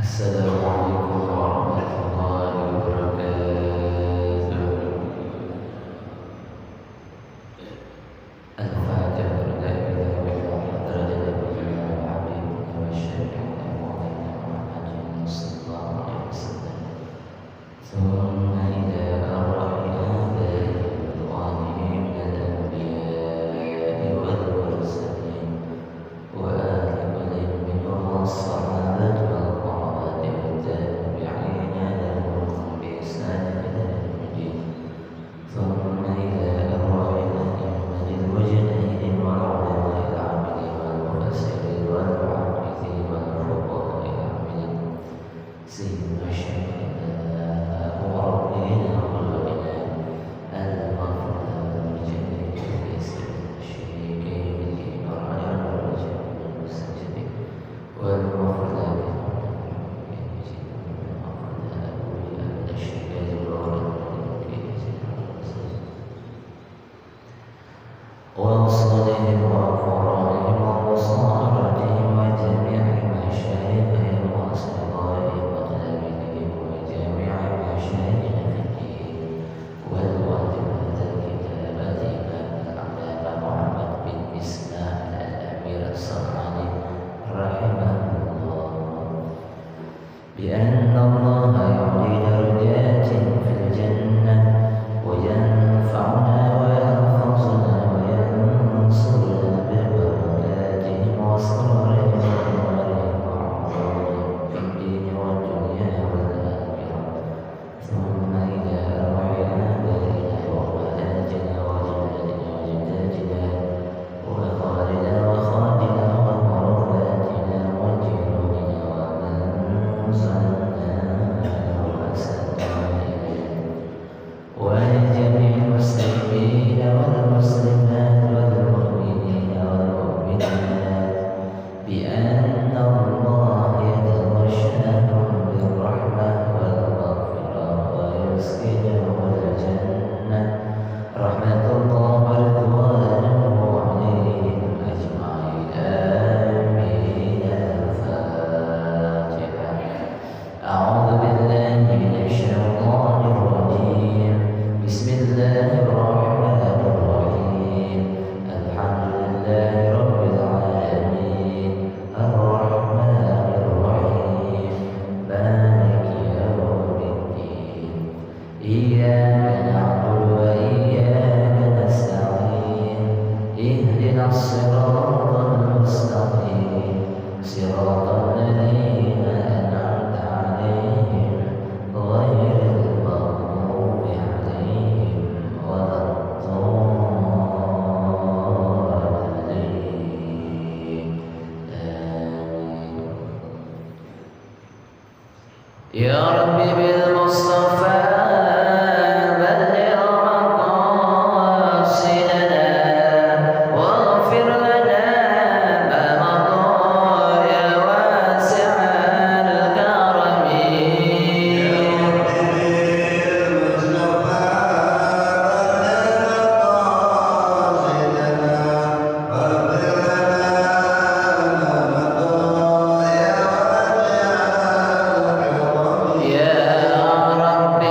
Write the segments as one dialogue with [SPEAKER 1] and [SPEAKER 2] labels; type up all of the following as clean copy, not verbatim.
[SPEAKER 1] Assalamualaikum warahmatullahi wabarakatuh. Al-Fatihah. La ilaha illallah darajatullah wa habibina wa syafi'ina wa maulana Muhammadin sallallahu alaihi wasallam. Thumma ila arwahina ridwani min al-anbiya'i wal mursalin wa ali kullin minhum as-sahabatu wal qurra'ati wa tabi'ina lahum bi ihsanin ila yaumil din. Thumma ila arwahina أئمة المجتهدين والعلماء العاملين والمفسرين والمحدثين والفقهاء العاملين سيدنا شيخنا وربنا وقلوبنا المغفور لجميع سيدنا الشيخ الدين ورعايا الرجال المستجدين والمغفور وأوصالهم وأفرادهم ومصاراتهم وجميع مشايخهم وأصدقائهم وتلاميذهم وجميع مشايخنا في الدين والواجب هذا الكتاب الإمام العلامة محمد بن إسماعيل الأمير الصنعاني رحمه الله بأن الله يعلي درجات في الجنة وينفعنا ويحفظنا وينصرنا ببركاتهم وأسرارهم وأنوارهم وعطائهم في الدين والدنيا والآخرة. ثم إلى أرواح آبائنا وأمهاتنا وأجدادنا وجداتنا وأخوالنا وأخواتنا ومرضاتنا وجيراننا ومن ظلمنا وأحسننا إليه ولجميع المسلمين والمسلمات والمؤمنين والمؤمنات بأن الله يتغشاهم بالرحمة والمغفرة ويسكنهم الجنة رحمة الله ورضوانه عليهم أجمعين آمين. الفاتحة. أعوذ بالله من الشيطان الرجيم. بسم الله الرحمن الرحيم. الحمد لله رب العالمين الرحمن الرحيم مالك يوم الدين إياك نعبد وإياك نستعين اهدنا الصراط المستقيم صراط الذين أنعمت عليهم غير المغضوب عليهم ولا الضالين. آمين. يا رب بالمصطفى بلغ مقاصدنا واغفر لنا ما مضى يا واسع الكرم. يا رب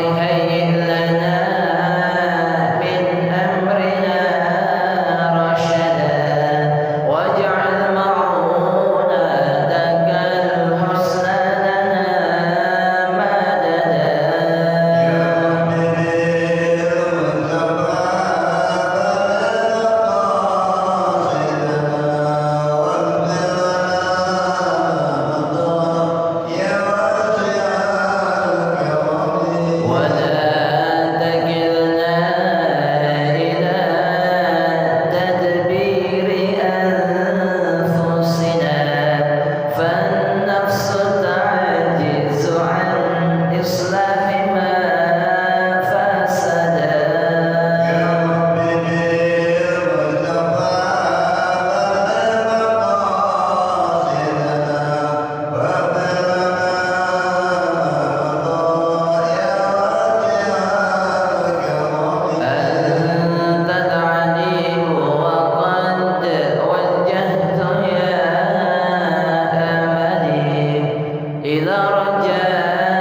[SPEAKER 1] رجائك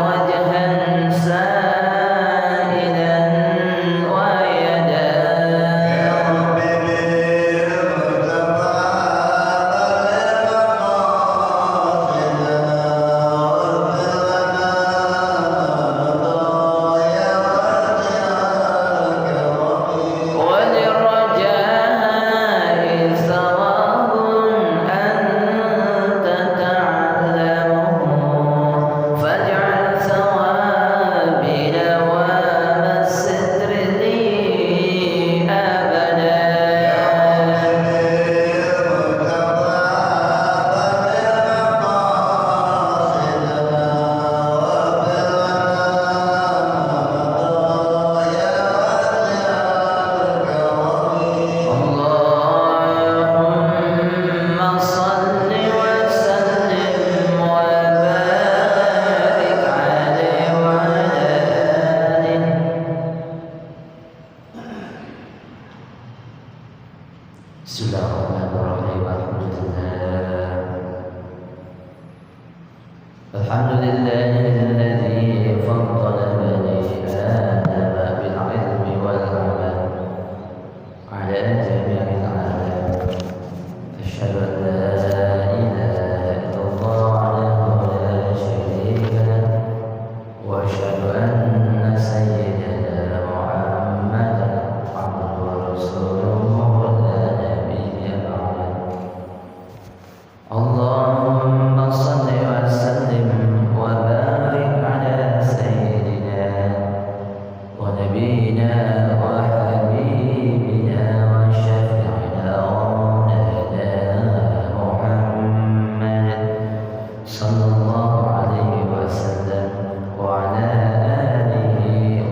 [SPEAKER 1] وجها سائلا ويدا وللرجاء ثواب أنت تعلمه فاجعل ثوابي دوام الستر لي أبدا اللهم صل وسلم وبارك عليه وعلى آله. بسم الله الرحمن الرحيم. الحمد لله الذي فضل بني آدم بالعلم والعمل على جميع العالم. أشهد أن لا إله إلا الله وحده لا شريك له وأشهد أن سيدنا محمدا عبده ورسوله لا نبي بعده. اللهم صل وسلم وبارك على سيدنا ونبينا وحبيبنا وشفيعنا ومولانا محمد صلى الله عليه وسلم وعلى آله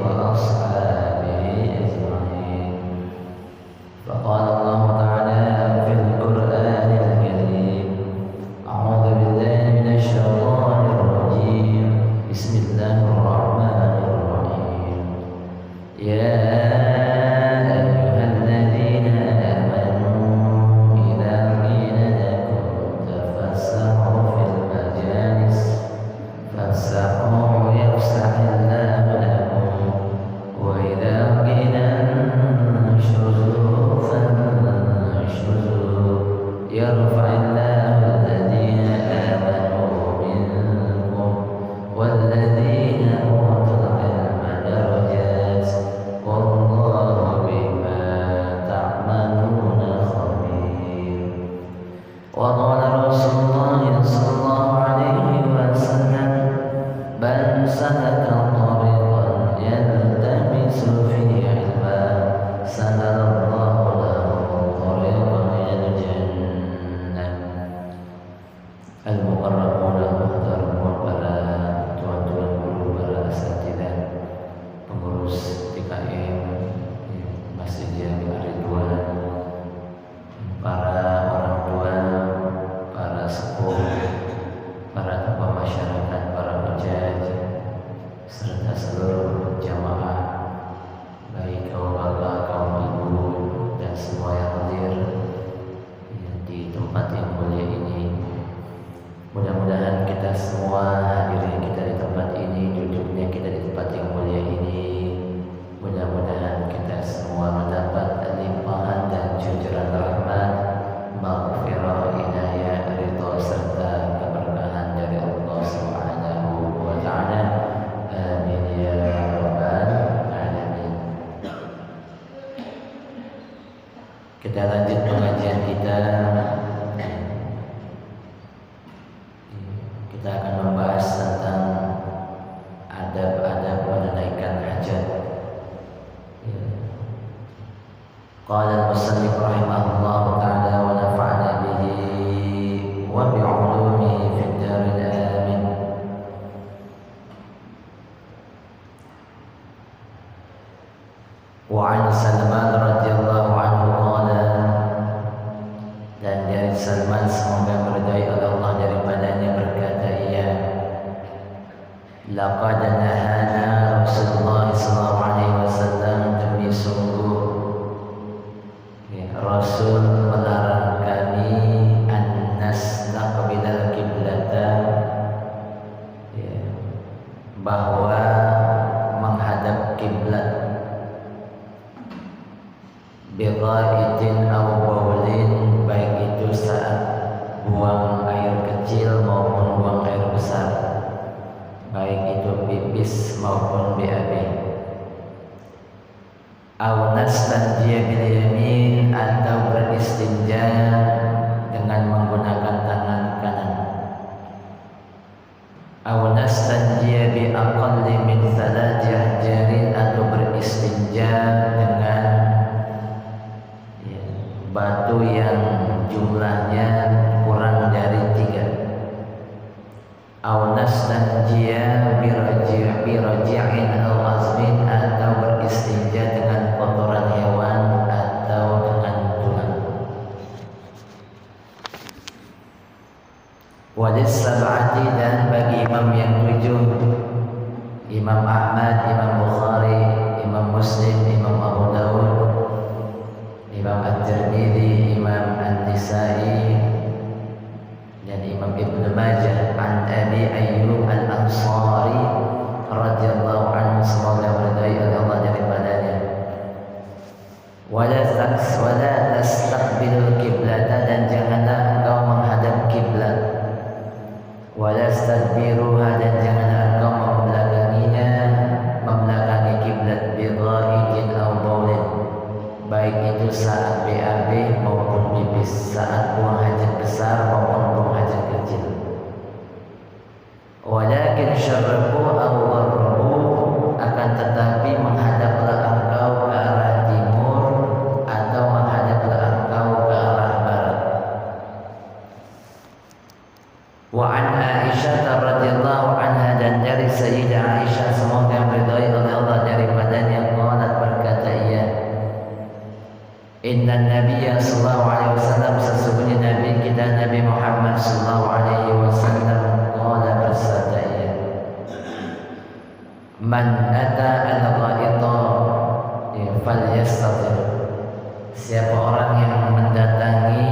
[SPEAKER 1] وأصحابه أجمعين. فقال الله تعالى في القرآن الكريم: أعوذ بالله من الشيطان الرجيم. بسم الله الرحمن الرحيم. يا أيها الذين آمنوا إذا قيل لكم تفسحوا في المجالس فافسحوا يفسح الله لكم وإذا قيل انشزوا فانشزوا يرفع الله الذين آمنوا منكم والذين أوتوا العلم درجات والله بما تعملون خبير. وقال رسول الله صلى الله عليه وسلم: من سلك طريقا يلتمس فيه علما سهل الله له طريقا إلى الجنة. Al-Mukarramun al-Muhtaramun, para tuan-tuan guru, para asatidzah, pengurus TKM Masjid Jami Ar-Ridwan, para orang tua, para sepuh, para tokoh masyarakat, para hujjaj, serta seluruh jamaah, baik kaum bapak, kaum ibu, dan semua yang hadir di tempat yang mulia ini. Mudah-mudahan kita semua, hadirnya kita di tempat ini, duduknya kita di tempat yang mulia ini, mudah-mudahan kita semua mendapat limpahan dan cucuran rahmat, maghfirah, inayah, ridha serta keberkahan dari Allah Subhanahu wa ta'ala. Amin ya rabbal alamin. Kita lanjut pengajian kita. Kita akan membahas tentang adab-adab menunaikan hajat. Qala al-musannif rahimahullah ta'ala wa nafa'na bihi wa bi'ulumihi fid daril amin. Wa 'an Salman radhiyallahu anhu qala, dan dari Salman semoga meridai oleh Allah daripadanya berkata ia: laqad nahana Rasulullah sallallahu alaihi wasallam, demi sungguh Rasul melarang kami an nastaqbilal qiblata, bahwa menghadap kiblat bighaitin aw baulin, baik itu saat buang air kecil maupun buang air besar, baik itu pipis maupun BAB. Aw nastanjiya bil yamin, atau beristinja dengan menggunakan tangan kanan. Aw nastanjiya bi aqalli min thalathi ahjarin, atau beristinja dengan batu yang jumlahnya kurang dari 3. Aw nastanjiya bi raji'in aw azmin, atau beristinja dengan kotoran hewan atau dengan tulang. Walis sab'ati, dan bagi imam yang 7, Imam Ahmad, Imam Bukhari, Imam Muslim, Imam Abu Dawud, Imam At-Tirmidzi, Imam An-Nisa'i, dan Imam Ibnu Majah, an Abi Ayyub Al-Ansari radhiyallahu anhu, semoga meridai Allah daripadanya. Wala tastaqbilul kiblata, dan janganlah engkau menghadap kiblat. Wala tastadbiruha, dan janganlah engkau membelakangi kiblat bighaitin aw baulin, baik itu saat BAB maupun pipis, saat buang hajat besar maupun buang hajat kecil. Walakin syarraku aw gharrabu, akan tetapi menghadaplah engkau ke arah timur atau menghadaplah engkau ke arah barat. Wa an Aisyah radhiyallahu anha, dan dari Sayyidah Aisyah, semoga meridai oleh Allah daripadanya, qalat, berkata ia, Inna Nabiyya sallallahu alaihi wasallam, sesungguhnya Nabi kita Nabi Muhammad sallallahu alaihi wasallam, qala, bersabda ia, Man ata al-ghaita falyastatir, siapa orang yang mendatangi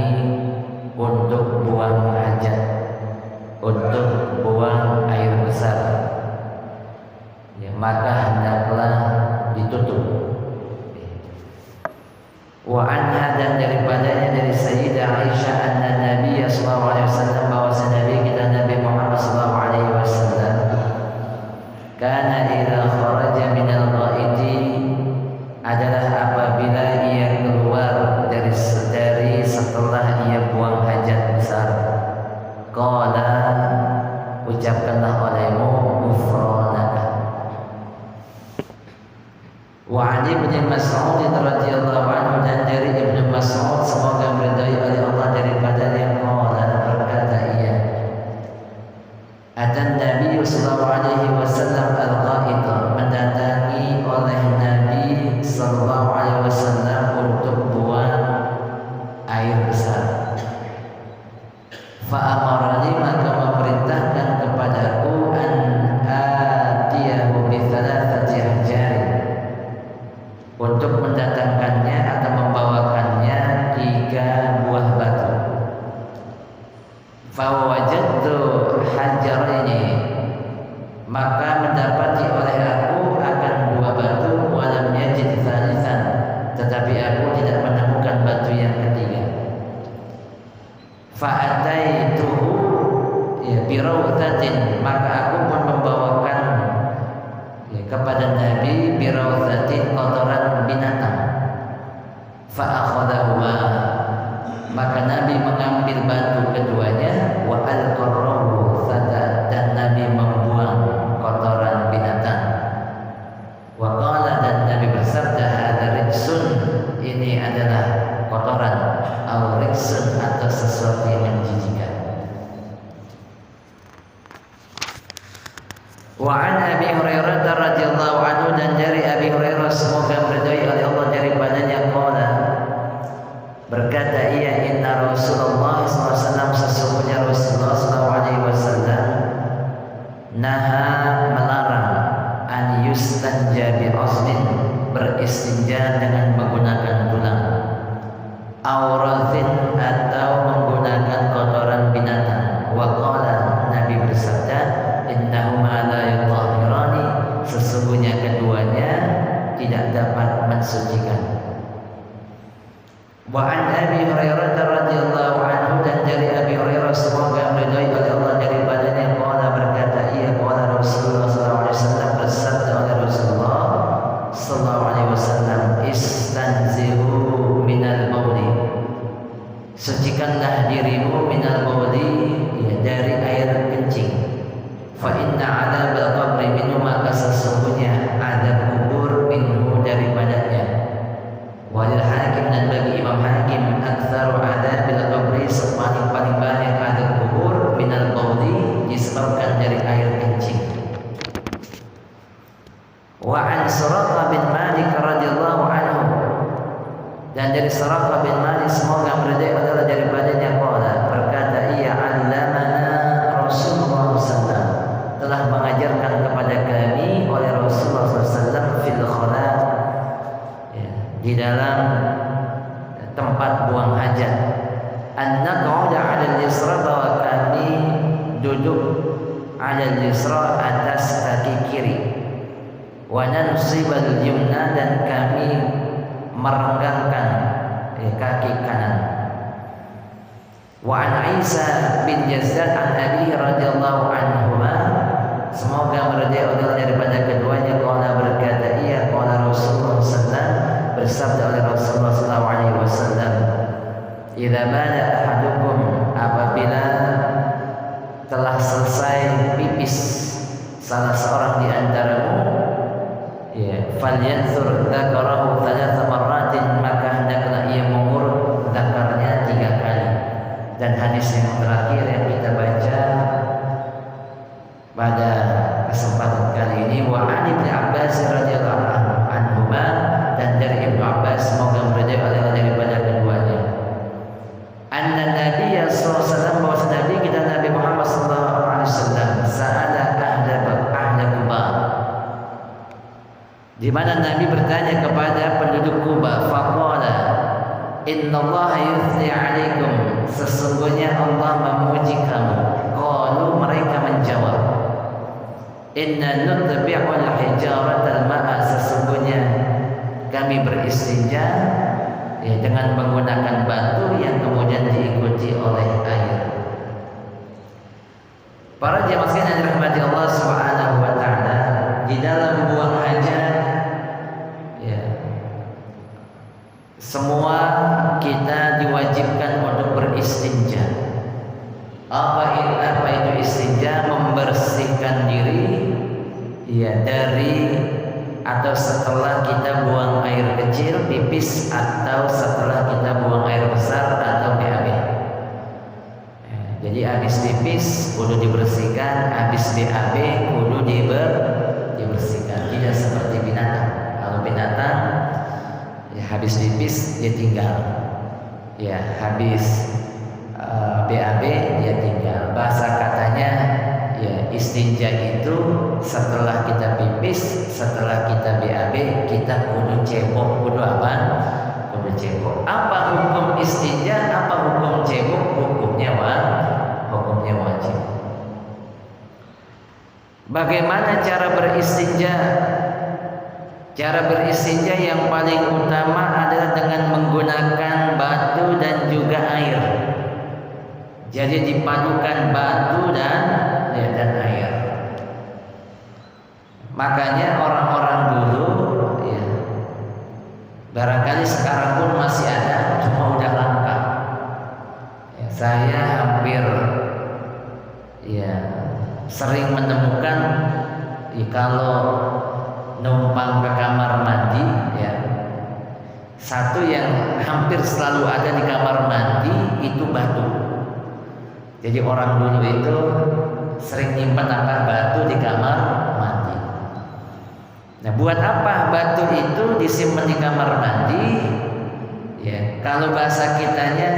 [SPEAKER 1] untuk buang hajat, untuk buang air besar, maka hendaklah ditutup. Wa anha, dan daripadanya dari Sayyidah Aisyah, anna Nabi sallallahu alaihi wasallam, bahwa Nabi kita Nabi Muhammad sallallahu alaihi wasallam, kana idza kharaja minal ghaiti, adalah apabila ia keluar dari setelah ia buang hajat besar, qala, ucapkanlah olehmu ghufranaka. Wa Ali bin Mas'ud radhiyallahu anhu, dan dari Ibnu Mas'ud, semoga meridai oleh Allah daripadanya, qala, berkata ia, Atan Nabi sallallahu alaihi wasallam al-ghaita, mendatangi oleh Nabi sallallahu alaihi wasallam untuk buang air besar. Fa amarani, maka memerintahkan kepadaku, an atiyahu bi thalathati ahjar, untuk mendatangkannya atau membawakannya 3 buah batu. Fawajadtu hajaraini, maka mendapati oleh aku akan 2 batu, walam yajid thalithan, tetapi aku tidak menemukan batu yang ketiga. Fa'ataituhu birawthatin, maka aku pun membawakan kepada Nabi birawthatin, kotoran binatang. Fa'akhadahuma, maka Nabi mengambil batu keduanya, wa al-qarrahu thata, dan Nabi membuang kotoran binatang. Wa qala, dan Nabi bersabda, hadza rijsun, ini adalah kotoran, au rijsun, atau sesuatu yang menjijikan. Wa an Abi Hurairah radhiyallahu anhu, dan dari Abi Hurairah, semoga meridai oleh Allah daripadanya, qala, berkata ia, inna Rasulullah SAW, sesungguhnya Rasulullah SAW, naha, melarang, an yustanja bi asmin, beristinja dengan menggunakan tulang, aurazin, atau menggunakan kotoran binatang. Wa qala, Nabi bersabda, innahuma la yutahhiran, sucikan. Wa an Abi Hurairah radhiyallahu anhu, dan dari Abi Hurairah semoga meridai oleh Allah daripadanya, qala berkata ia, qala Rasulullah sallallahu alaihi wasallam, bersabda oleh Rasulullah sallallahu alaihi wasallam, istanzihu minal bauli, sucikanlah dirimu minal bauli, ya, dari air kencing. Fa inna adzabal qabri minhu, maka sesungguhnya adab kubur minhu daripadanya. Walil Hakim, dan bagi Imam Hakim, aktsaru adzabil qabri, paling banyak adab kubur minal bauli, disebabkan dari air kencing. Wa an Suraqah bin Malik radhiyallahu anhu, dan dari Suraqah bin Malik semoga meridai Allah daripadanya, qala berkata ia, allamana Rasulullah sallallahu alaihi wasallam, telah mengajarkan kepada kami oleh Rasulullah sallallahu alaihi wasallam, fil khala, di dalam tempat buang hajat, an naq'uda 'ala al-yusra, bahwa kami duduk 'ala al-yusra, atas kaki kiri, wa nansibal yumna, dan kami merenggangkan kaki kanan. Wa an Isa bin Yazid an Abi radhiyallahu anhuma, semoga meridai Allah daripada keduanya, qala berkata ia, qala Rasulullah sallallahu alaihi wasallam, bersabda oleh Rasulullah sallallahu alaihi wasallam, idza bala ahadukum, apabila telah selesai pipis salah seorang di antaramu, ya, falyanzur dzakarahu thalatha marratin, maka hendaklah ia mengurut zakarnya 3 kali. Dan hadis yang terakhir yang kita baca pada kesempatan kali ini, wa an Ibnu Abbas radhiyallahu anhuma, dan dari Ibnu Abbas semoga meridai Allah daripada keduanya, anna Nabi sallallahu alaihi wasallam, bahwa Nabi kita Nabi Muhammad sallallahu alaihi wasallam, sa'ala ahla Quba, di mana Nabi bertanya kepada penduduk Quba, faqala innallaha yuthni 'alaikum, sesungguhnya Allah memuji kamu. Qalu, mereka menjawab, inna nutbi'ul hijaratal ma'a, sesungguhnya kami beristinja, ya, dengan menggunakan batu yang kemudian diikuti oleh air. Para jemaah sekalian yang dirahmati Allah Subhanahu wa taala, di dalam buang hajat, ya, semua kita diwajibkan untuk beristinja. Apa itu istinja? Membersihkan diri, ya, dari atau setelah kita buang air kecil, pipis, atau setelah kita buang air besar atau BAB. Jadi habis pipis kudu dibersihkan, habis BAB kudu dibersihkan. Tidak seperti binatang. Kalau binatang, ya, habis pipis dia tinggal, ya, habis BAB dia tinggal. Bahasa katanya, ya, istinja itu setelah kita pipis, setelah kita BAB, kita kudu cebok. Kudu apa? Kudu cebok. Apa hukum istinja? Apa hukum cebok? Hukumnya wajib. Bagaimana cara beristinja? Cara beristinja yang paling utama adalah dengan menggunakan batu dan juga air. Jadi dipadukan batu dan air. Makanya orang-orang dulu, ya, barangkali sekarang pun masih ada, cuma udah langka. Ya, saya hampir, ya, sering menemukan, ya, kalau numpang ke kamar mandi, ya, satu yang hampir selalu ada di kamar mandi itu batu. Jadi orang dulu itu sering nyimpan batu di kamar mandi. Nah, buat apa batu itu disimpan di kamar mandi? Ya, kalau bahasa kitanya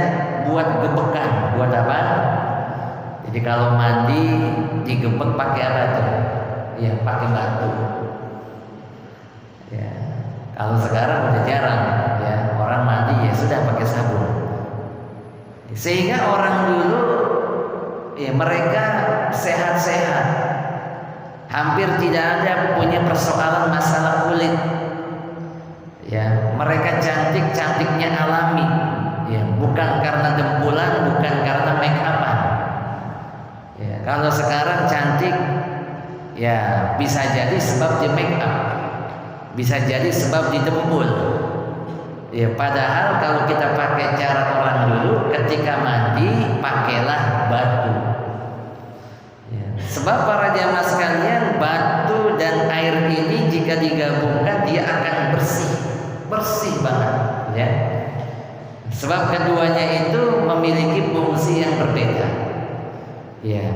[SPEAKER 1] buat gebekan. Buat apa? Jadi kalau mandi digebek pakai apa tuh? Ya, pakai batu. Ya, kalau sekarang udah jarang, ya, orang mandi ya sudah pakai sabun. Sehingga orang dulu, ya, mereka sehat-sehat, hampir tidak ada punya persoalan masalah kulit. Ya, Ya, mereka cantiknya alami, ya, bukan karena dempulan, bukan karena make upan. Ya, kalau sekarang cantik, ya bisa jadi sebab di make up, bisa jadi sebab didempul. Ya, padahal kalau kita pakai cara orang dulu, ketika mandi pakailah batu. Ya, sebab para jamaah sekalian, batu dan air ini jika digabungkan dia akan bersih banget, ya. Sebab keduanya itu memiliki fungsi yang berbeda. Ya.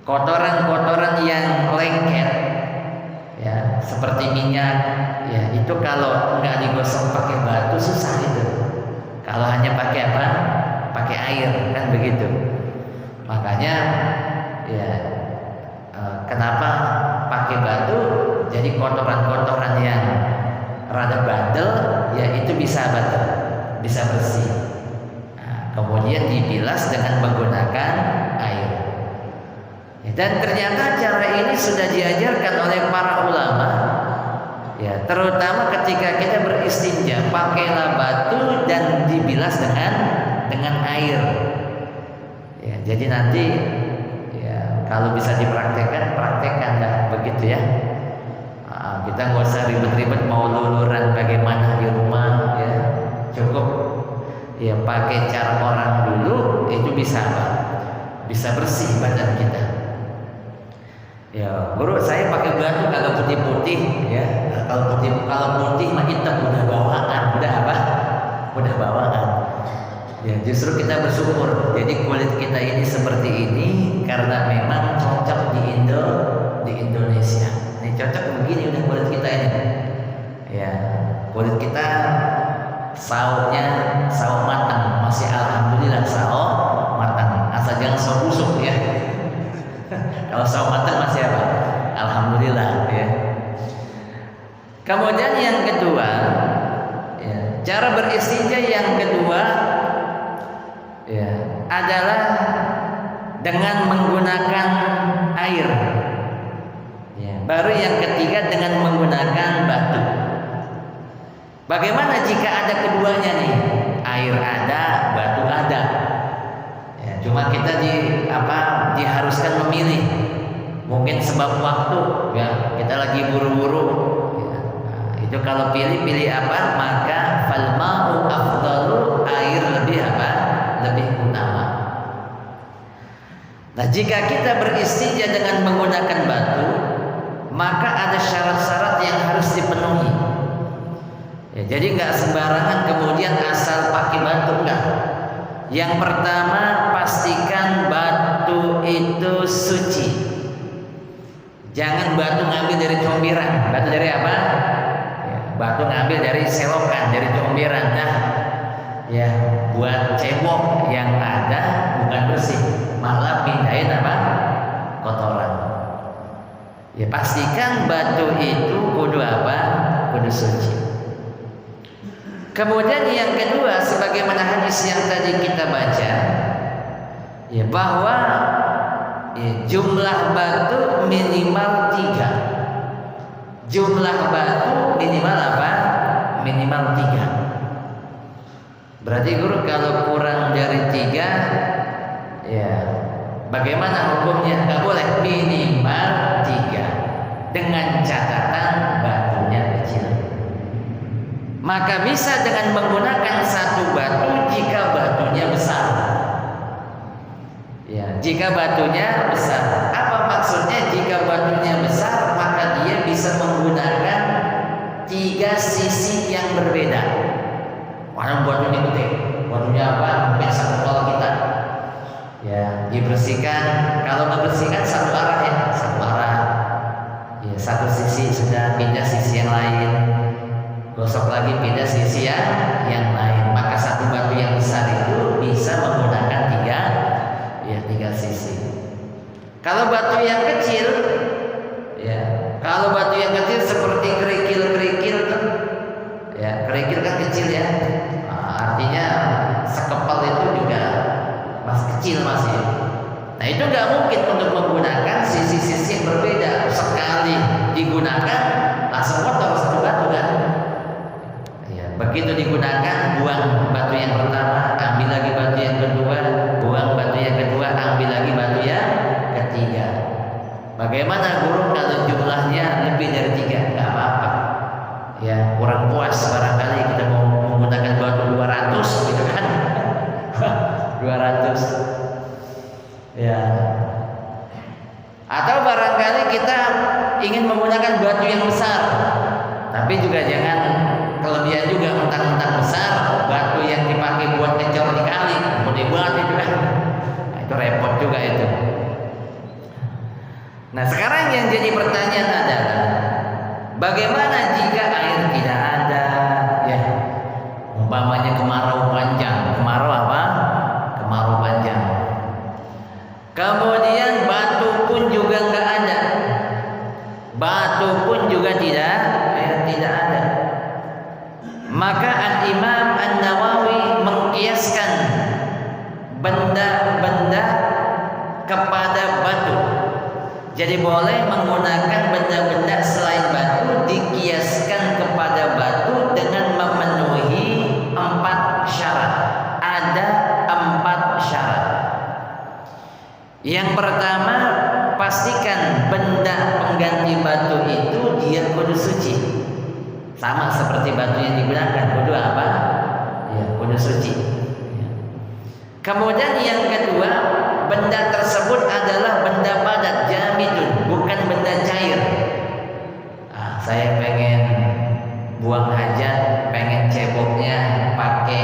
[SPEAKER 1] Kotoran-kotoran yang lengket, ya, seperti minyak, ya, itu kalau nggak digosok pakai batu susah itu. Kalau hanya pakai apa? Pakai air, kan begitu. Makanya, ya, kenapa pakai batu? Jadi kotoran-kotoran yang rada bandel, ya itu bisa bersih. Nah, kemudian dibilas dengan menggunakan air. Ya, dan ternyata cara ini sudah diajarkan oleh para ulama. Ya, terutama ketika kita beristinja, pakailah batu dan dibilas dengan air. Ya, jadi nanti, ya, kalau bisa dipraktekkan, praktekkan dah begitu ya. Kita nggak usah ribet-ribet mau luluran bagaimana di rumah, ya, cukup ya pakai cara orang dulu, itu bisa bersih badan kita. Ya, guru saya pakai batu kalau putih-putih, ya, kalau putih mah hitam udah bawaan. Ya, justru kita bersyukur. Jadi kulit kita ini seperti ini karena memang cocok di Indonesia. Ini cocok begini udah kulit kita ini. Ya, kulit kita sawo matang, masih alhamdulillah sawo matang. Asal jangan sawo busuk ya. Kalau sawo matang masih apa? Alhamdulillah ya. Kemudian yang kedua, ya, cara beristinja yang kedua, ya, adalah dengan menggunakan air. Ya, baru yang ketiga dengan menggunakan batu. Bagaimana jika ada keduanya nih? Air ada, batu ada. Ya, cuma kita diharuskan memilih. Mungkin sebab waktu, ya, kita lagi buru-buru. Ya, nah, itu kalau pilih apa? Maka fal ma'u afdalu, air lebih utama. Nah, jika kita beristinja dengan menggunakan batu, maka ada syarat-syarat yang harus dipenuhi. Ya, jadi nggak sembarangan kemudian asal pakai batu, enggak. Yang pertama, pastikan batu itu suci. Jangan batu ngambil dari comberan. Batu dari apa? Ya, batu ngambil dari selokan, dari comberan. Nah, ya, buat cebok yang ada bukan bersih, malah pindahin apa? Kotoran. Ya, pastikan batu itu kudu apa? Kudu suci. Kemudian yang kedua, sebagaimana hadis yang tadi kita baca, ya, bahwa ya, jumlah batu minimal 3. Jumlah batu minimal apa? Minimal 3. Berarti guru kalau kurang dari 3, ya bagaimana hukumnya? Nggak boleh, minimal 3 dengan catatan batunya kecil. Maka bisa dengan menggunakan satu batu jika batunya besar. Ya, jika batunya besar. Apa maksudnya jika batunya besar? Maka dia bisa menggunakan 3 sisi yang berbeda. Mana batunya gede? Batunya apa? Sampai satu kepala kita. Ya, dibersihkan. Kalau membersihkan satu arah ya, satu arah. Ya, satu sisi sudah, pindah sisi yang lain. Gosok lagi, pindah sisi yang lain. Maka satu batu yang besar itu bisa menggunakan 3 sisi. Kalau batu yang kecil, ya, kalau batu yang kecil seperti kerikil tuh, ya, kerikil kan kecil ya. Nah, artinya sekepal itu juga masih kecil masih. Nah, itu nggak mungkin untuk menggunakan sisi-sisi yang berbeda. Sekali digunakan langsung kotor satu batu kan. Bagaimana guru kalau jumlahnya lebih dari 3? Nggak apa-apa. Ya, kurang puas barangkali kita mau menggunakan batu 200 gitu kan. 200. Ya. Atau barangkali kita ingin menggunakan batu yang besar. Tapi juga jangan kelebihan juga, mentang-mentang besar batu yang dipakai buat ngecor di kali, gede banget itu kan. Nah, itu repot juga itu. Nah, sekarang yang jadi pertanyaan adalah bagaimana jika air tidak ada, ya, umpamanya kemarau panjang, kemarau apa? Kemarau panjang. Kemudian batu pun juga nggak ada, batu pun juga tidak ada. Maka Al-Imam An-Nawawi mengkiaskan benda-benda kepada batu. Jadi boleh menggunakan benda-benda selain batu dikiaskan kepada batu dengan memenuhi 4 syarat. Ada 4 syarat. Yang pertama, pastikan benda pengganti batu itu dia kudu suci. Sama seperti batu yang digunakan, kudu apa? Ya, kudu suci. Kemudian yang kedua, benda tersebut adalah benda padat, jamidun, bukan benda cair. Saya pengen buang hajat, pengen ceboknya pakai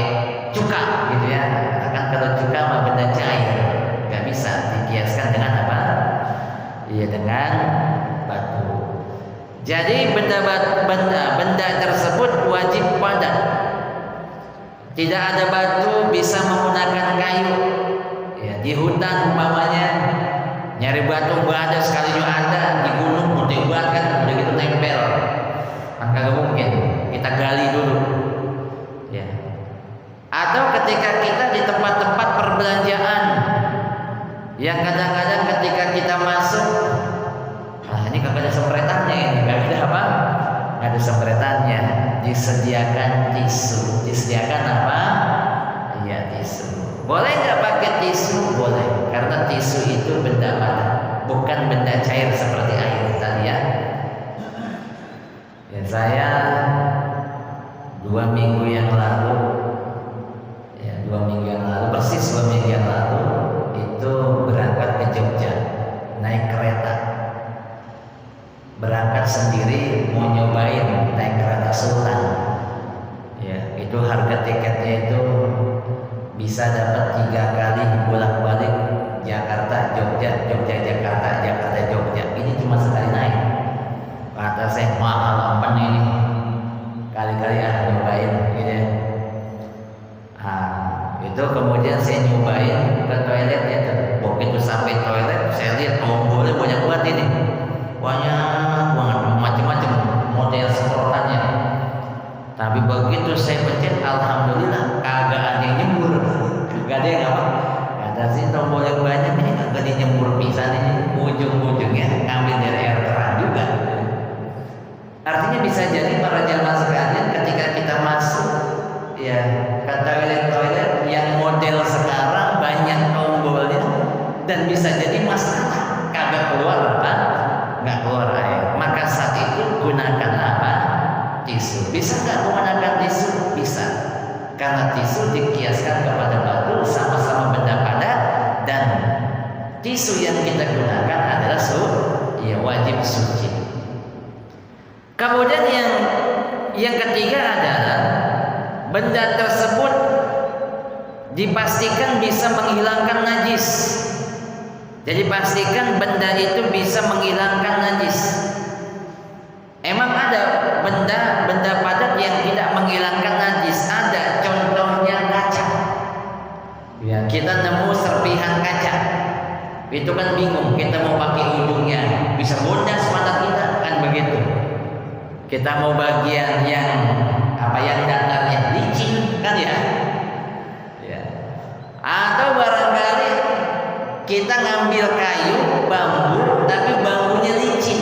[SPEAKER 1] cuka gitu ya. Kan kalau cuka mah benda cair, nggak bisa dikiaskan dengan apa? Iya, dengan batu. Jadi benda tersebut wajib padat. Tidak ada batu, bisa menggunakan kayu. Ya, di hutan umpamanya nyari batu nggak ada, sekali juga ada di gunung gede banget kan, udah gitu nempel, kan kagak mungkin, kita gali dulu. Ya. Atau ketika kita di tempat-tempat perbelanjaan yang kadang-kadang ketika kita masuk, ini kagak ada sempretannya, ini kagak ada apa? Nggak ada sempretannya. Disediakan tisu. Disediakan apa? Ya, tisu. Boleh nggak pakai tisu? Boleh, karena tisu itu benda padat, bukan benda cair seperti air tadi ya. Ya, saya 2 minggu yang lalu, ya 2 minggu yang lalu, persis 2 minggu yang lalu itu berangkat ke Jogja naik kereta. Berangkat sendiri mau nyobain naik kereta Sultan. Ya, itu harga tiketnya itu bisa dapat 3 kali bolak-balik Jakarta Jogja, Jogja Jakarta, Jakarta Jogja. Ini cuma sekali naik. Kata saya mahal apa ini? Kali-kali nyobain gitu ya. Itu kemudian saya nyobain ke toilet ya. Begitu sampai toilet saya lihat tombolnya banyak banget ini. Banyak banget, macam-macam model semprotannya. Tapi begitu saya pencet, alhamdulillah kagak ada yang nyembur, kagak ada yang apa. Kata sih tombol yang banyak ini kagak ada nyembur pisan ini, ujung-ujungnya ngambil dari air keran juga. Artinya bisa jadi para jamaah sekalian ketika kita masuk ya ke toilet yang model sekarang banyak tombolnya dan bisa jadi masalah kagak keluar apa? Nggak keluar air, maka saat itu gunakan apa? Tisu. Bisa nggak menggunakan tisu? Bisa, karena tisu dikiaskan kepada batu, sama-sama benda padat, dan tisu yang kita gunakan adalah wajib suci. Kemudian yang ketiga adalah benda tersebut dipastikan bisa menghilangkan najis. Jadi pastikan benda itu bisa menghilangkan najis. Emang ada benda padat yang tidak menghilangkan najis? Ada, contohnya kaca. Ya, kita nemu serpihan kaca, itu kan bingung, kita mau pakai ujungnya, bisa bondas mata kita, kan begitu. Kita mau bagian yang datarnya licin, kan ya? Ya. Atau barangkali kita ngambil kayu, bambu, tapi bambunya licin.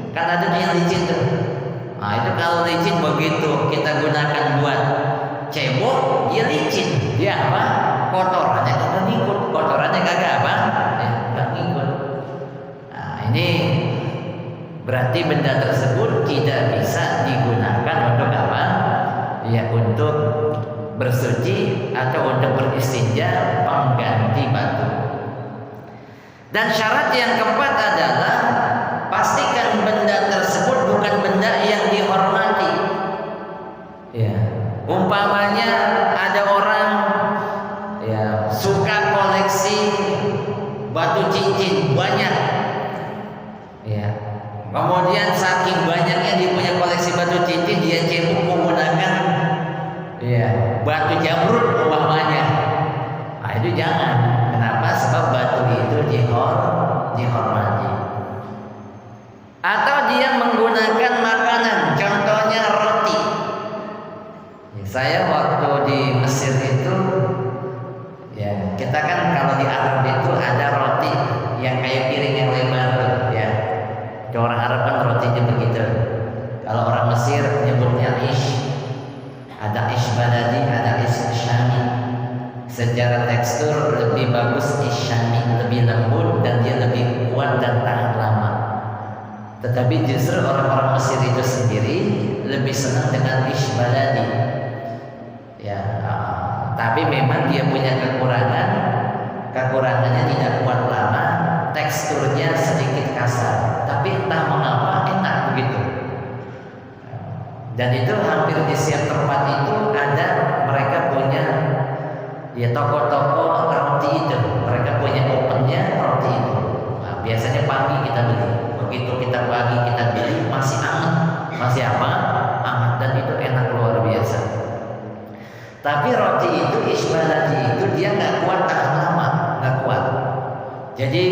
[SPEAKER 1] Kan ada yang licin tuh. Nah, itu kalau licin begitu kita gunakan buat cebok, dia licin. Dia apa? Kotorannya kagak ngikut. Kotorannya kagak apa? Kagak ngikut. Nah, ini berarti benda tersebut tidak bisa digunakan untuk apa? Ya, untuk bersuci atau untuk beristinja pengganti batu. Dan syarat yang keempat adalah pastikan benda tersebut bukan benda yang dihormati. Ya, umpamanya ada orang ya suka koleksi batu cincin banyak. Ya. Kemudian saking banyaknya dia punya koleksi batu cincin, dia cebok menggunakan ya batu jamrud umpamanya. Nah, itu jangan. Kenapa? Sebab batu itu dihormati. Atau dia menggunakan makanan, contohnya roti. Ya, saya waktu di Mesir itu, ya kita kan kalau di Arab itu ada roti yang kayak piring yang lebar tuh, ya. Orang Arab kan rotinya begitu. Kalau orang Mesir nyebutnya ish. Ada ish baladi, ada ish syami. Secara tekstur lebih bagus ish syami, lebih lembut dan dia lebih kuat dan tahan lama. Tetapi justru orang-orang Mesir itu sendiri lebih senang dengan ish baladi. Ya, tapi memang dia punya kekurangan. Kekurangannya tidak kuat lama, teksturnya sedikit kasar. Tapi entah mengapa enak begitu. Dan itu hampir di setiap tempat itu ada, mereka punya ya toko-toko roti itu. Mereka punya opennya roti itu. Nah, biasanya pagi kita beli. Begitu kita pagi kita beli masih hangat, masih apa? Hangat, dan itu enak luar biasa. Tapi roti itu isbaladi itu dia nggak kuat tahan lama, nggak kuat. Jadi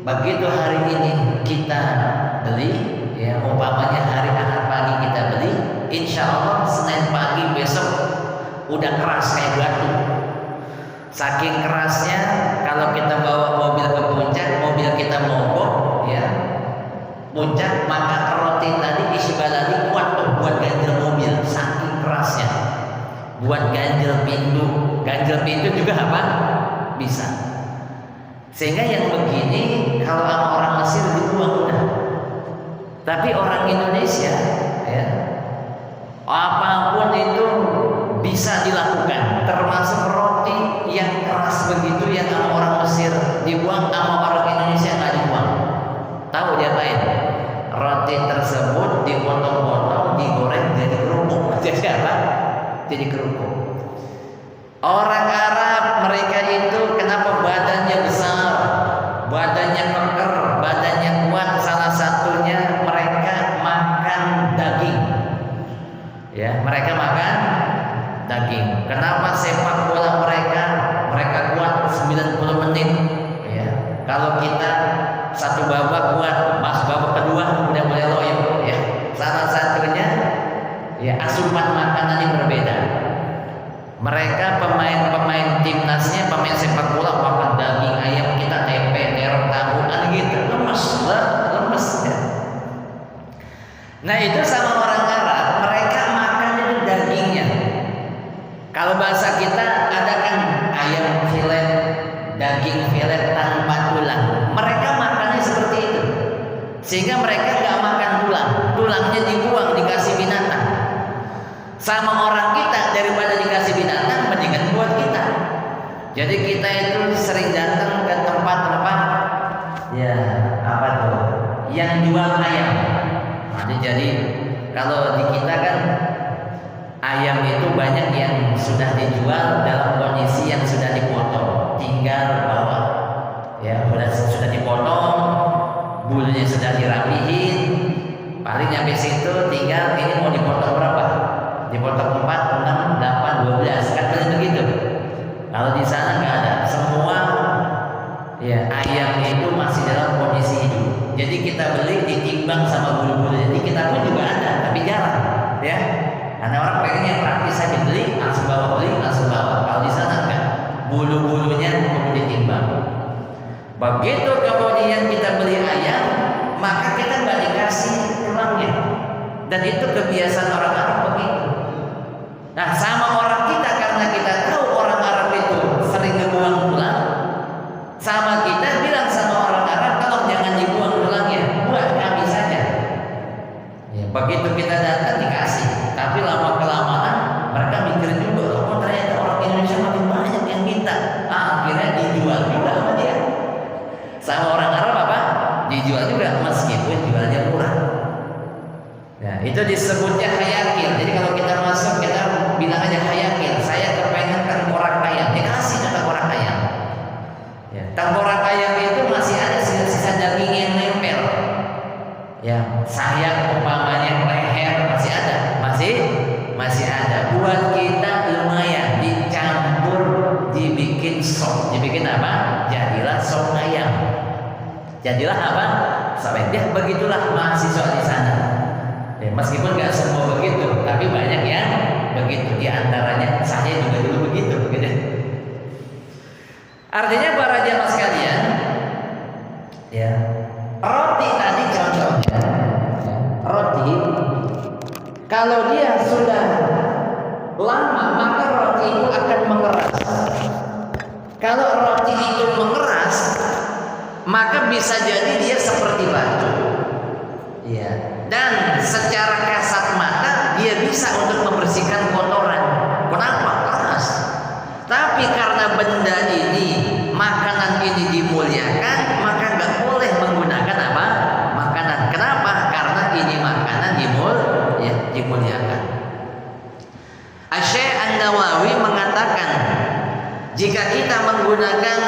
[SPEAKER 1] begitu hari ini kita beli, ya umpamanya hari Ahad pagi kita beli, insya Allah Senin pagi besok udah keras kayak batu. Saking kerasnya kalau kita bawa mobil ke puncak, mobil kita mogok, ya puncak, maka roti tadi isbaladi kuat tuh buat ganjel mobil, saking kerasnya. Buat ganjel pintu juga apa? Bisa. Sehingga yang begini kalau sama orang Mesir dibuang udah. Tapi orang Indonesia, ya, apapun itu bisa dilakukan, termasuk roti yang keras begitu yang sama orang Mesir dibuang, sama orang Indonesia nggak dibuang. Tahu diapain? Roti tersebut dipotong-potong, digoreng jadi kerupuk. Jadi apa? Jadi kerupuk. Orang Arab mereka itu kenapa badannya besar, badannya keker, badannya kuat? Salah satunya mereka makan daging. Ya, mereka makan daging. Kenapa sepak bola mereka kuat 90 menit? Ya, kalau kita satu babak kuat, pas babak kedua udah mulai loyo. Ya, salah satunya ya asupan makanannya berbeda. Mereka pemain timnasnya, pemain sepak bola makan daging ayam, kita tempe, terong, tahu, kan gitu, lemes ya. Nah itu sama orang Arab, mereka makan itu dagingnya. Kalau bahasa kita ada kan ayam filet, daging filet tanpa tulang. Mereka makannya seperti itu, sehingga mereka nggak makan tulang, tulangnya dibuang, dikasih binatang. Sama orang kita daripada dikasih binatang mendingan buat kita. Jadi kita itu sering datang ke tempat-tempat ya apa tuh yang jual ayam. Nah, jadi kalau di kita kan ayam itu banyak yang sudah dijual dalam kondisi yang sudah dipotong, tinggal bawa. Ya sudah dipotong, bulunya sudah dirapihin, paling nyampe situ tinggal ini mau dipotong berapa? Dipotong 4, 6, 8, 12 kan begitu. Kalau di sana nggak ada, semua ya ayam itu masih dalam kondisi hidup. Jadi kita beli ditimbang sama bulu-bulu. Jadi kita pun juga ada, tapi jarang, ya. Karena orang pengennya praktis saja, beli langsung bawa, beli langsung bawa. Kalau di sana enggak, bulu-bulunya perlu ditimbang. Begitu kemudian kita beli ayam, maka kita nggak dikasih tulangnya. Dan itu kebiasaan orang Arab begitu. Nah, sama orang kita karena kita tahu orang Arab itu sering ngebuang tulang, sama kita bilang sama orang Arab, kalau jangan dibuang dijual juga meskipun jualnya murah. Nah, itu disebutnya hayakil. Jadi kalau kita masuk kita bilang aja hayakil, saya kepengen tengkorak ayam, dikasih tengkorak ayam. Ya, tengkorak ayam itu masih ada sisa-sisa daging yang nempel. Ya, sayap umpamanya leher masih ada, masih ada. Buat kita lumayan, dicampur, dibikin sop, dibikin apa? Jadilah sop ayam. Jadilah apa? Sop ayam. Ya, begitulah mahasiswa di sana. Ya, meskipun nggak semua begitu, tapi banyak yang begitu. Di antaranya saya juga dulu begitu, gitu. Artinya para jamaah sekalian, ya, roti tadi contohnya, ya, roti kalau dia sudah lama maka roti itu akan mengeras. Kalau roti itu mengeras, maka bisa jadi dia seperti batu. Ya. Dan secara kasat mata dia bisa untuk membersihkan kotoran. Kenapa? Keras. Tapi karena benda ini, makanan ini dimuliakan, maka nggak boleh menggunakan apa? Makanan. Kenapa? Karena ini makanan dimuliakan. Asy-Syaikh An-Nawawi mengatakan, jika kita menggunakan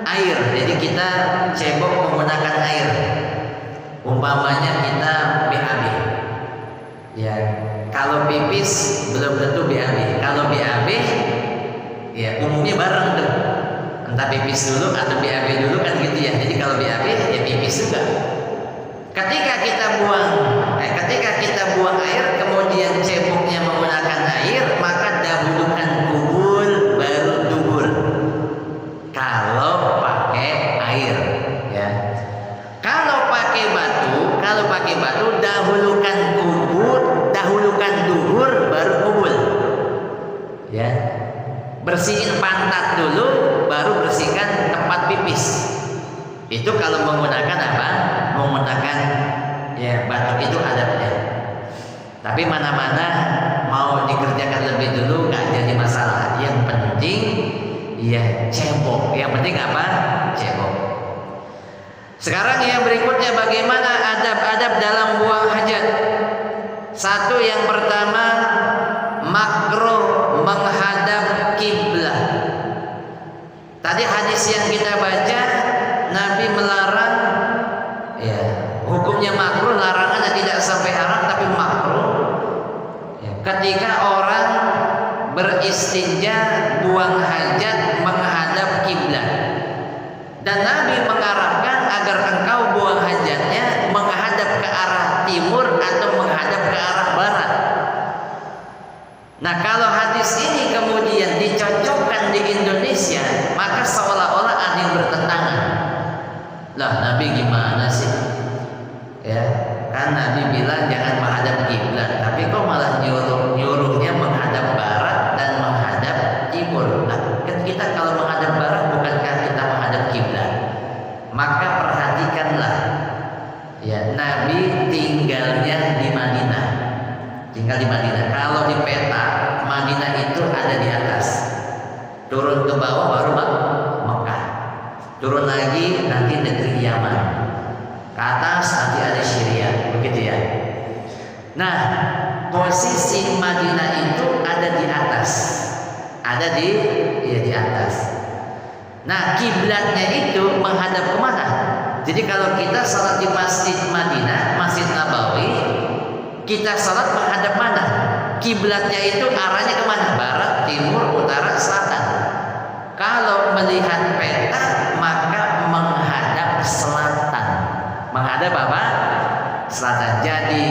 [SPEAKER 1] air, jadi kita cebok menggunakan air. Umpamanya kita BAB, ya, kalau pipis belum tentu BAB. Kalau BAB, ya umumnya bareng tuh, entah pipis dulu atau BAB dulu kan gitu ya. Jadi kalau BAB ya pipis juga. Ketika kita buang air, kemudian ceboknya menggunakan air, maka dahulukan kubul baru dubur. Kalau pakai air, ya. Kalau pakai batu dahulukan dubur baru kubul. Ya. Bersihin pantat dulu baru bersihkan tempat pipis. Itu kalau menggunakan apa? Menggunakan ya batu, itu adabnya. Tapi mana-mana mau dikerjakan lebih dulu nggak jadi masalah. Yang penting ya cebok. Yang penting apa? Cebok. Sekarang yang berikutnya, bagaimana adab-adab dalam buang hajat. Satu, yang pertama, makruh menghadap kiblat. Tadi hadis yang kita baca, Nabi melarang, ya, hukumnya makruh, larangannya tidak sampai haram tapi makruh. Ya, ketika orang beristinja buang hajat menghadap kiblat. Dan Nabi mengarahkan agar engkau buang hajatnya menghadap ke arah timur atau menghadap ke arah barat. Nah, kalau hadis ini kemudian dicocokkan di Indonesia, maka seolah-olah ada yang bertentangan. Lah, Nabi gimana sih? Ya, kan Nabi bilang jangan menghadap kiblat, tapi kok malah nyuruhnya menghadap barat dan menghadap timur. Nah, kita kalau menghadap barat, bukankah kita menghadap kiblat? Maka perhatikanlah, ya, Nabi tinggalnya di Madinah. Tinggal di Madinah. Kalau di peta, Madinah itu ada di atas. Turun ke bawah baru Mekah. Turun lagi nanti negeri Yaman. Ke atas nanti ada Syria, begitu ya. Nah, posisi Madinah itu ada di atas. Ada di atas. Nah, kiblatnya itu menghadap kemana? Jadi kalau kita salat di Masjid Madinah, Masjid Nabawi, kita salat menghadap mana? Kiblatnya itu arahnya kemana? Barat, timur, utara, selatan. Kalau melihat peta, maka menghadap selatan. Menghadap apa? Selatan. Jadi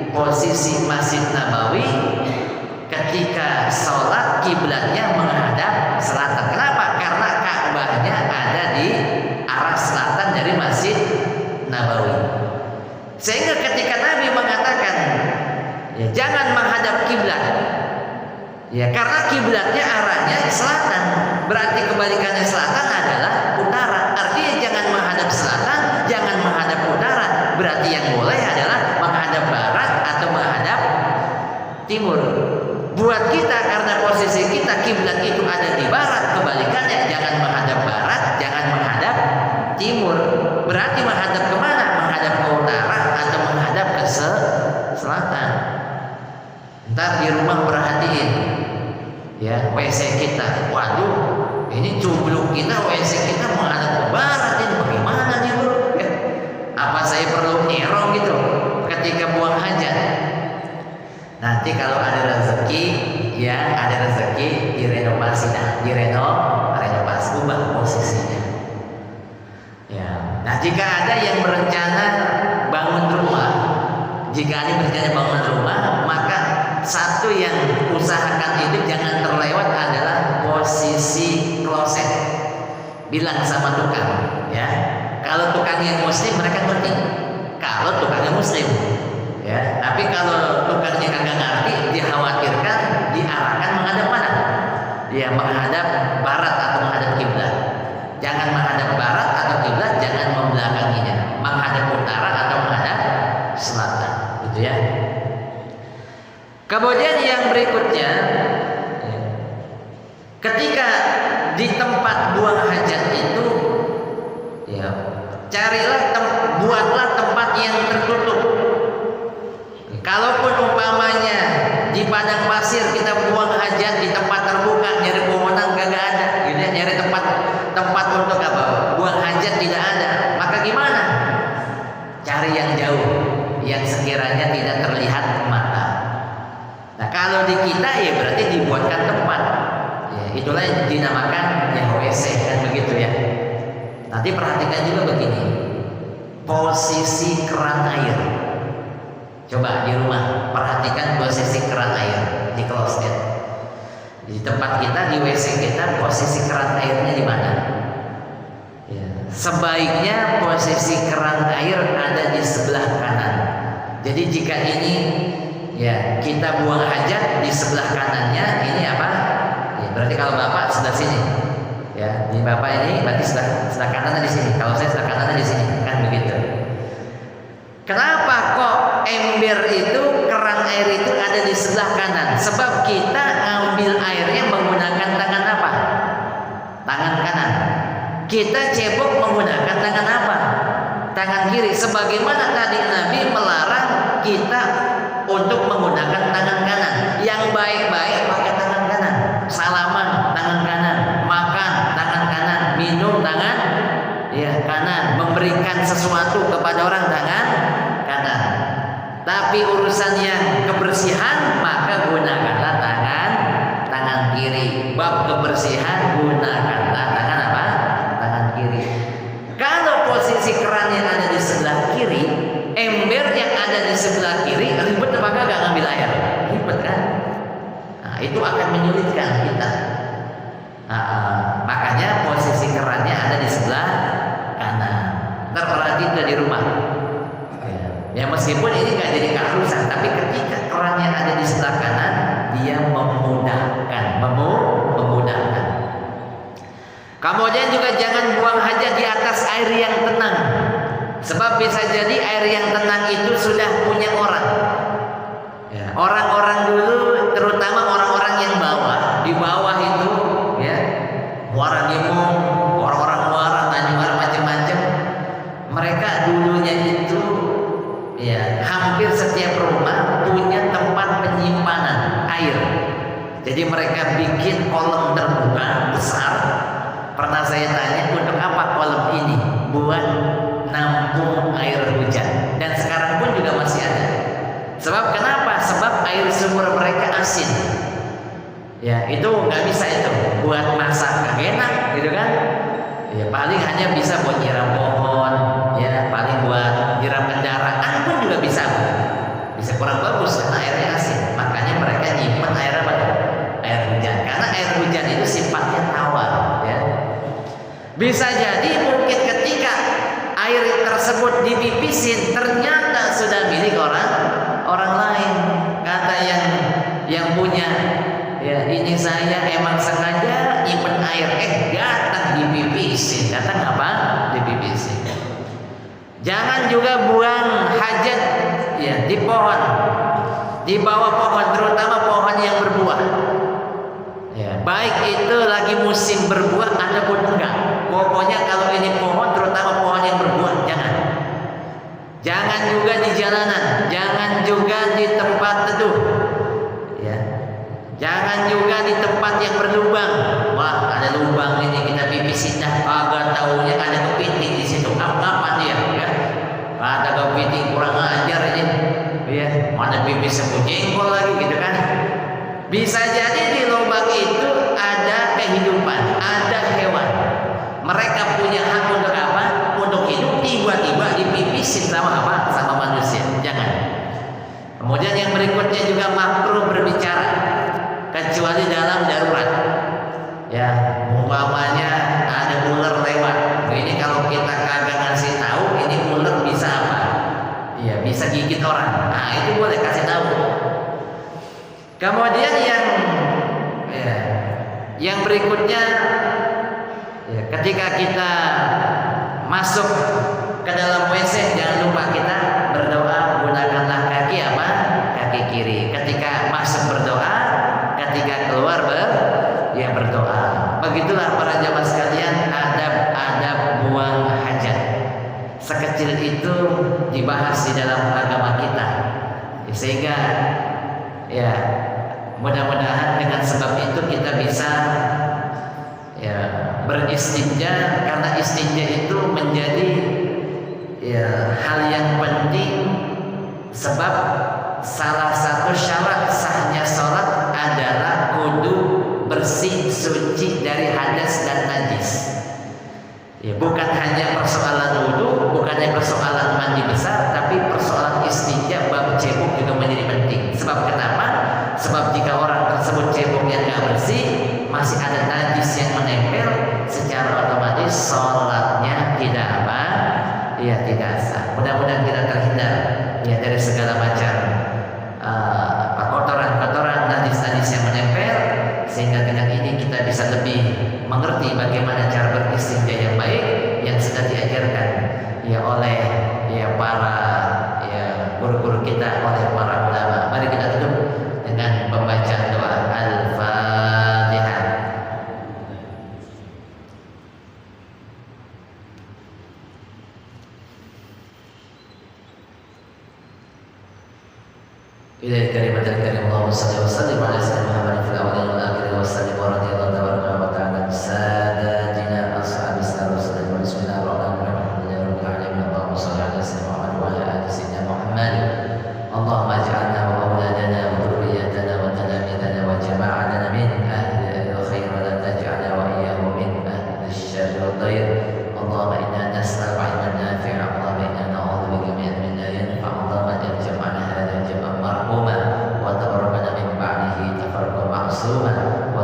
[SPEAKER 1] posisi Masjid Nabawi ketika sholat kiblatnya menghadap selatan. Kenapa? Karena Ka'bahnya ada di arah selatan dari Masjid Nabawi. Sehingga ketika Nabi mengatakan, ya, jangan menghadap kiblat, ya, karena kiblatnya arahnya selatan, berarti kebalikannya selatan adalah utara. Artinya jangan menghadap selatan, jangan menghadap utara. Berarti yang boleh adalah menghadap barat atau menghadap timur. Buat kita, karena posisi kita kiblat itu ada di barat, kebalikannya jangan menghadap barat, jangan menghadap timur. Berarti menghadap kemana? hajat. Nanti kalau ada rezeki, ya ada rezeki direnovasi, renovasi, ubah posisinya. Ya. Nah, jika ada yang berencana bangun rumah, maka satu yang usahakan itu jangan terlewat adalah posisi kloset. Bilang sama tukang, ya. Kalau tukangnya muslim mereka ngerti. Kalau tukangnya muslim, ya. Tapi kalau tukangnya kagak ngerti, dikhawatirkan diarahkan menghadap mana? Dia menghadap barat atau menghadap kiblat. Jangan menghadap barat atau kiblat, jangan membelakanginya. Menghadap utara atau menghadap selatan, gitu ya. Kemudian yang berikutnya, ketika di tempat buang hajat itu, ya, buatlah tempat yang tertutup. Kalaupun umpamanya di padang pasir kita buang hajat di tempat terbuka, nyari pemenang kagak ada, gitu ya, nyari tempat untuk apa? Buang hajat tidak ada. Maka gimana? Cari yang jauh, yang sekiranya tidak terlihat mata. Nah, kalau di kita ya berarti dibuatkan tempat. Ya, itulah yang dinamakan ya WC, kan begitu ya. Nanti perhatikan juga begini, posisi keran air. Coba di rumah perhatikan posisi keran air di kloset. Di tempat kita, di WC kita, posisi keran airnya di mana? Ya. Sebaiknya posisi keran air ada di sebelah kanan. Jadi jika ini ya kita buang hajat di sebelah kanannya, ini apa? Ya, berarti kalau bapak sebelah sini, ya di bapak ini berarti sebelah kanannya di sini. Kalau saya sebelah kanannya di sini, kan begitu. Kenapa kok ember itu, keran air itu ada di sebelah kanan? Sebab kita ngambil airnya menggunakan tangan apa? Tangan kanan. Kita cebok menggunakan tangan apa? Tangan kiri. Sebagaimana tadi Nabi melarang kita untuk menggunakan tangan kanan. Yang baik-baik pakai tangan kanan. Salaman tangan kanan, makan tangan kanan, minum tangan ya kanan, memberikan sesuatu kepada orang tangan kanan. Tapi urusan yang kebersihan maka gunakanlah tangan kiri. Bab kebersihan gunakanlah tangan apa? Tangan kiri. Kalau posisi keran yang ada di sebelah kiri, ember yang ada di sebelah kiri, ribet apa kagak ngambil air? Ribet kan? Nah, itu akan menyulitkan kita. Makanya posisi kerannya ada di sebelah kanan. Terperhatikan di rumah. Ya meskipun ini nggak jadi keharusan, tapi ketika kerannya ada di sebelah kanan, dia memudahkan. Kemudian juga jangan buang hajat di atas air yang tenang. Sebab bisa jadi air yang tenang itu sudah punya orang. Ya, orang-orang dulu, terutama orang-orang yang di bawah itu, ya, Muara Gembong, orang-orang Muara, Tanjung macam-macam. Mereka dulunya itu, ya, hampir setiap rumah punya tempat penyimpanan air. Jadi mereka bikin kolam terbuka besar. Pernah saya tanya, untuk apa kolam ini? Buat nampung air hujan. Dan sekarang pun juga masih ada. Sebab kenapa? Sebab air sumur mereka asin. Ya itu nggak bisa itu buat masak, nggak enak, gitu kan? Ya paling hanya bisa buat nyiram pohon, ya paling buat nyiram kendaraan pun juga bisa kurang bagus karena airnya asin. Makanya mereka nyimpen air apa? Air hujan. Karena air hujan itu sifatnya tawar, ya. Bisa jadi mungkin ketika air tersebut dipipisin ternyata sudah milik orang lain. Kata yang punya, ya ini saya emang sengaja nyimpen air, datang dipipisin. Datang apa? Dipipisin. Jangan juga buang hajat ya di pohon, di bawah pohon, terutama pohon yang berbuah. Ya, baik itu lagi musim berbuah ataupun enggak. Pokoknya kalau ini pohon, terutama pohon yang berbuah, jangan. Jangan juga di jalanan, jangan juga di tempat teduh. Ya. Jangan juga di tempat yang berlubang. Wah, ada lubang ini kita pipisin dah. Kagak taunya ada kepiting di situ. Apa dia? Ya. Ada kepiting kurang ajar ini. Ya. mana pipis sembuh jengkol lagi gitu kan. Bisa jadi di lubang itu ada kehidupan, ada hewan. Mereka punya hak untuk apa? Untuk hidup, tiba-tiba dipipisin sama apa? Sama manusia. Jangan. Kemudian yang berikutnya juga makruh berbicara kecuali dalam darurat. Ya, umpamanya ada ular lewat. Ini kalau kita kagak ngasih tahu, ini ular bisa apa? Ya, bisa gigit orang. Nah, itu boleh kasih tahu. Kemudian yang berikutnya, ya, ketika kita masuk ke dalam WC, jangan lupa kita berdoa, gunakanlah kaki apa? Kaki kiri. Ketika masuk berdoa, ketika keluar berdoa. Begitulah para jamaah sekalian, adab-adab buang hajat. Sekecil itu dibahas di dalam agama kita, sehingga ya mudah-mudahan dengan sebab itu kita bisa ya beristinja, karena istinja itu menjadi ya hal yang penting, sebab salah satu syarat sahnya sholat adalah kudu bersih, suci dari hadas dan najis. Ya, bukan hanya persoalan wudu, bukan hanya persoalan mandi besar, tapi persoalan istinja bab cebok juga menjadi penting. Sebab kenapa? Sebab jika orang tersebut ceboknya nggak bersih, masih ada najis yang menempel, secara otomatis sholatnya tidak apa? Ya, tidak sah. Mudah-mudahan kita terhindar ya dari segala macam kotoran-kotoran, najis-najis yang menempel, sehingga dengan ini kita bisa lebih mengerti bagaimana cara beristinja yang baik yang sudah diajarkan ya oleh ya para ya guru-guru kita, oleh para ulama. Mari kita tutup dengan pembacaan doa Al-Fatihah. Ilahi kalimatul karim, Allahumma shalli wa sallim ala sayyidina Muhammad fil awwalin wal akhirin wa sallim wa radhiyallahu tabaraka wa ta'ala sadatina ashabis rasulillah wa bismillahirrahmanirrahim alhamdulillahi rabbil alamin Allahumma shalli ala sayyidina Muhammad wa ala ali sayyidina Muhammad Allahumma ij'alna wa auladana wa dhurriyyatana wa talamidana wa jama'atana min ahli al-khair wa la taj'alna wa iyyahum min ahli asy-syarri wad dhair Allahumma inna nas'aluka ilman nafi'an Allahumma inna na'udzu bika min ilmin la yanfa' Allahumma jam'ana hadha jam'an marhuma wa tabarrakna min ba'dihi tafarruqan ma'suman wa